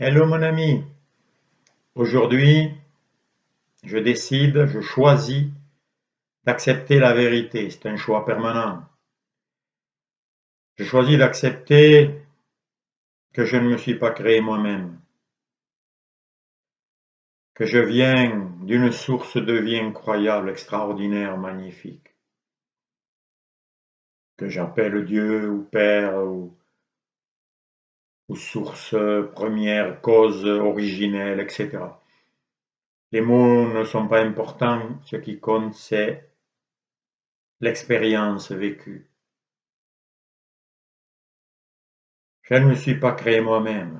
Hello mon ami, aujourd'hui je choisis d'accepter la vérité, c'est un choix permanent. Je choisis d'accepter que je ne me suis pas créé moi-même, que je viens d'une source de vie incroyable, extraordinaire, magnifique, que j'appelle Dieu ou Père ou source première, cause originelle, etc. Les mots ne sont pas importants, ce qui compte c'est l'expérience vécue. Je ne me suis pas créé moi-même.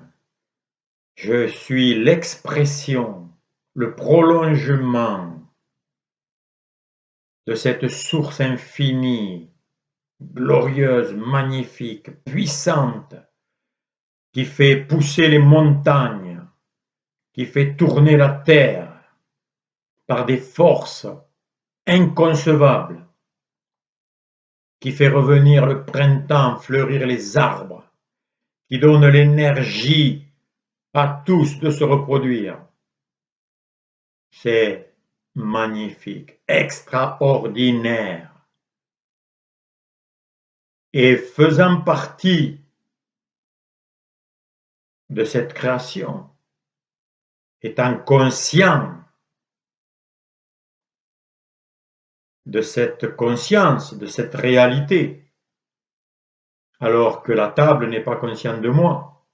Je suis l'expression, le prolongement de cette source infinie, glorieuse, magnifique, puissante, qui fait pousser les montagnes, qui fait tourner la terre par des forces inconcevables, qui fait revenir le printemps, fleurir les arbres, qui donne l'énergie à tous de se reproduire. C'est magnifique, extraordinaire. Et faisant partie de cette création, étant conscient de cette conscience, de cette réalité, alors que la table n'est pas consciente de moi.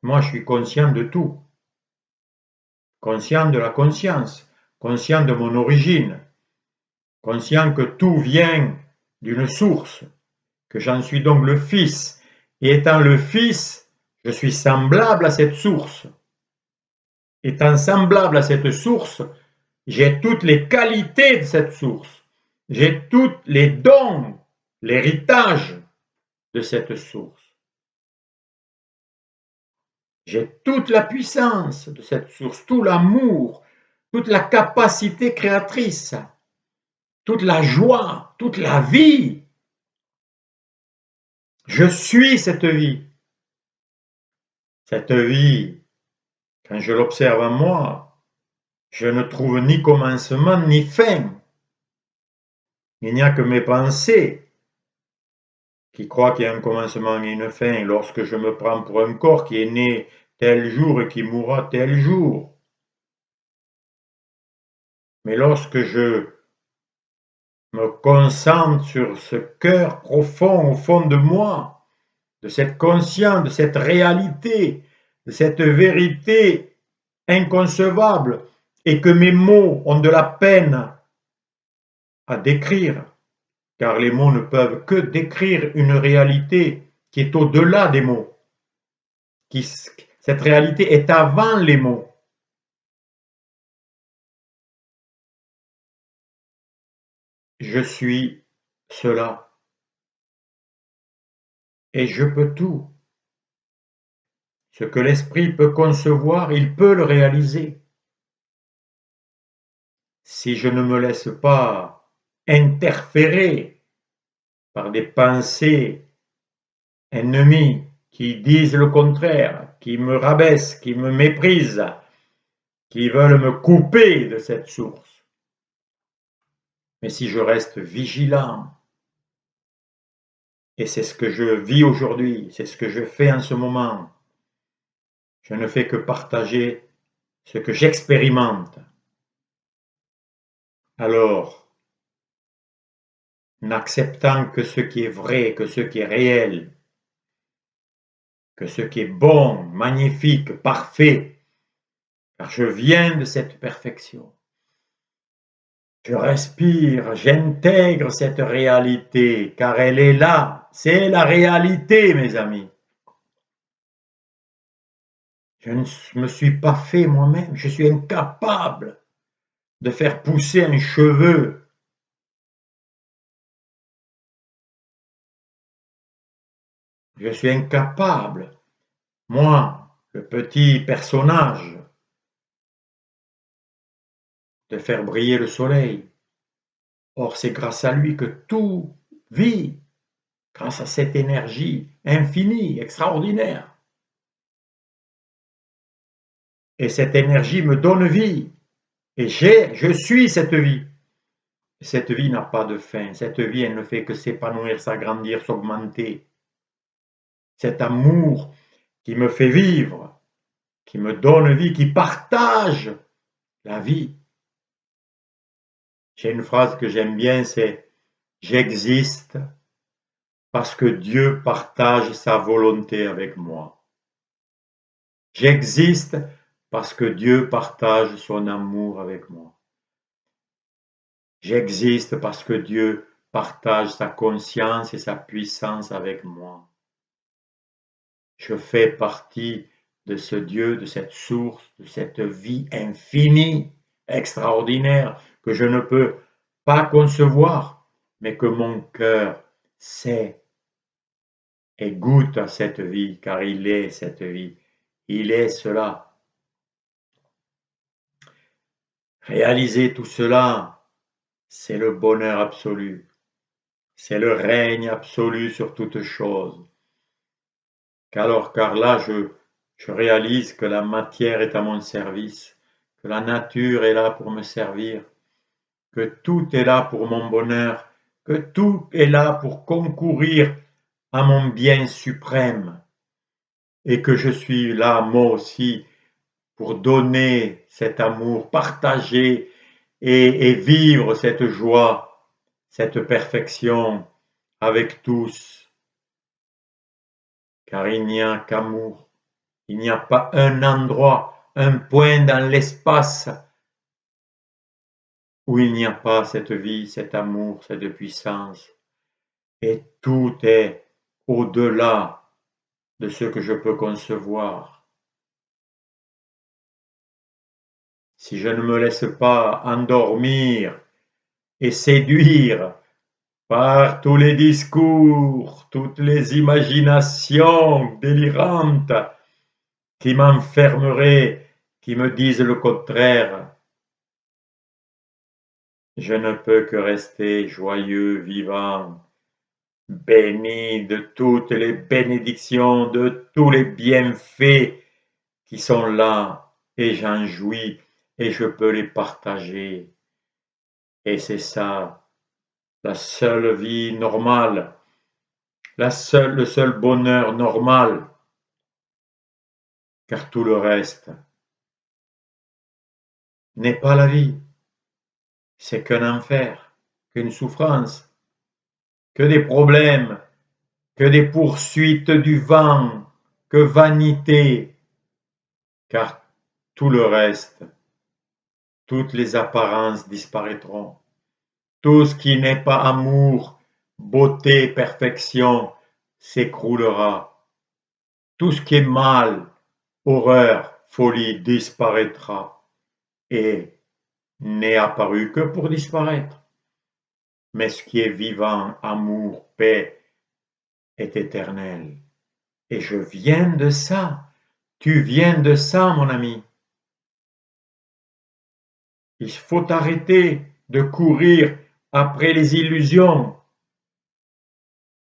Moi, je suis conscient de tout, conscient de la conscience, conscient de mon origine, conscient que tout vient d'une source, que j'en suis donc le fils, et étant le fils, je suis semblable à cette source. Étant semblable à cette source, j'ai toutes les qualités de cette source. J'ai tous les dons, l'héritage de cette source. J'ai toute la puissance de cette source, tout l'amour, toute la capacité créatrice, toute la joie, toute la vie. Je suis cette vie. Cette vie, quand je l'observe en moi, je ne trouve ni commencement ni fin. Il n'y a que mes pensées qui croient qu'il y a un commencement et une fin lorsque je me prends pour un corps qui est né tel jour et qui mourra tel jour. Mais lorsque je me concentre sur ce cœur profond au fond de moi, de cette conscience, de cette réalité, de cette vérité inconcevable, et que mes mots ont de la peine à décrire, car les mots ne peuvent que décrire une réalité qui est au-delà des mots. Cette réalité est avant les mots. Je suis cela. Et je peux tout. Ce que l'esprit peut concevoir, il peut le réaliser. Si je ne me laisse pas interférer par des pensées ennemies qui disent le contraire, qui me rabaissent, qui me méprisent, qui veulent me couper de cette source. Mais si je reste vigilant, et c'est ce que je vis aujourd'hui, c'est ce que je fais en ce moment, je ne fais que partager ce que j'expérimente. Alors, n'acceptant que ce qui est vrai, que ce qui est réel, que ce qui est bon, magnifique, parfait, car je viens de cette perfection. Je respire, j'intègre cette réalité, car elle est là. C'est la réalité, mes amis. Je ne me suis pas fait moi-même, je suis incapable de faire pousser un cheveu. Je suis incapable, moi, le petit personnage, de faire briller le soleil. Or, c'est grâce à lui que tout vit, grâce à cette énergie infinie, extraordinaire. Et cette énergie me donne vie. Et je suis cette vie. Et cette vie n'a pas de fin. Cette vie, elle ne fait que s'épanouir, s'agrandir, s'augmenter. Cet amour qui me fait vivre, qui me donne vie, qui partage la vie. J'ai une phrase que j'aime bien, c'est « J'existe parce que Dieu partage sa volonté avec moi. J'existe parce que Dieu partage son amour avec moi. J'existe parce que Dieu partage sa conscience et sa puissance avec moi. Je fais partie de ce Dieu, de cette source, de cette vie infinie, extraordinaire, que je ne peux pas concevoir, mais que mon cœur sait et goûte à cette vie, car il est cette vie. Il est cela. Réaliser tout cela, c'est le bonheur absolu. C'est le règne absolu sur toute chose. Car là, je réalise que la matière est à mon service, que la nature est là pour me servir, que tout est là pour mon bonheur, que tout est là pour concourir à mon bien suprême, et que je suis là, moi aussi, pour donner cet amour, partager et vivre cette joie, cette perfection avec tous, car il n'y a qu'amour. Il n'y a pas un endroit, un point dans l'espace où il n'y a pas cette vie, cet amour, cette puissance. Et tout est au-delà de ce que je peux concevoir. Si je ne me laisse pas endormir et séduire par tous les discours, toutes les imaginations délirantes qui m'enfermeraient, qui me disent le contraire, je ne peux que rester joyeux, vivant, béni de toutes les bénédictions, de tous les bienfaits qui sont là, et j'en jouis, et je peux les partager. Et c'est ça, la seule vie normale, le seul bonheur normal, car tout le reste n'est pas la vie, c'est qu'un enfer, qu'une souffrance, que des problèmes, que des poursuites du vent, que vanité, car tout le reste, toutes les apparences disparaîtront. Tout ce qui n'est pas amour, beauté, perfection s'écroulera. Tout ce qui est mal, horreur, folie disparaîtra et n'est apparu que pour disparaître. Mais ce qui est vivant, amour, paix, est éternel. Et je viens de ça. Tu viens de ça, mon ami. Il faut arrêter de courir après les illusions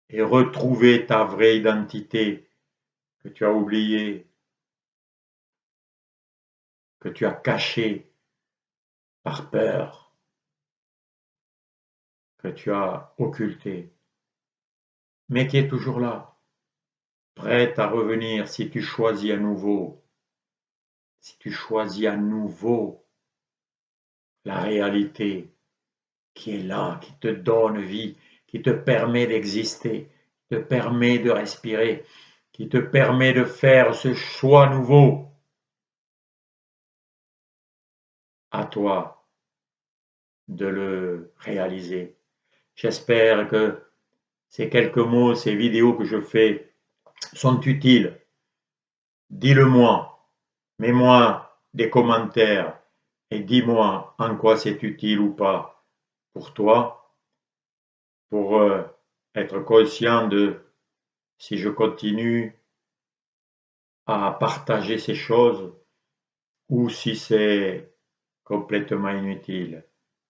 et retrouver ta vraie identité que tu as oubliée, que tu as cachée par peur, que tu as occultée, mais qui est toujours là, prête à revenir si tu choisis à nouveau, si tu choisis à nouveau la réalité qui est là, qui te donne vie, qui te permet d'exister, qui te permet de respirer, qui te permet de faire ce choix nouveau. À toi de le réaliser. J'espère que ces quelques mots, ces vidéos que je fais sont utiles. Dis-le-moi, mets-moi des commentaires et dis-moi en quoi c'est utile ou pas pour toi, pour être conscient de si je continue à partager ces choses ou si c'est complètement inutile.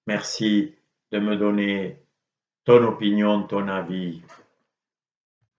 Merci de me donner ton opinion, ton avis.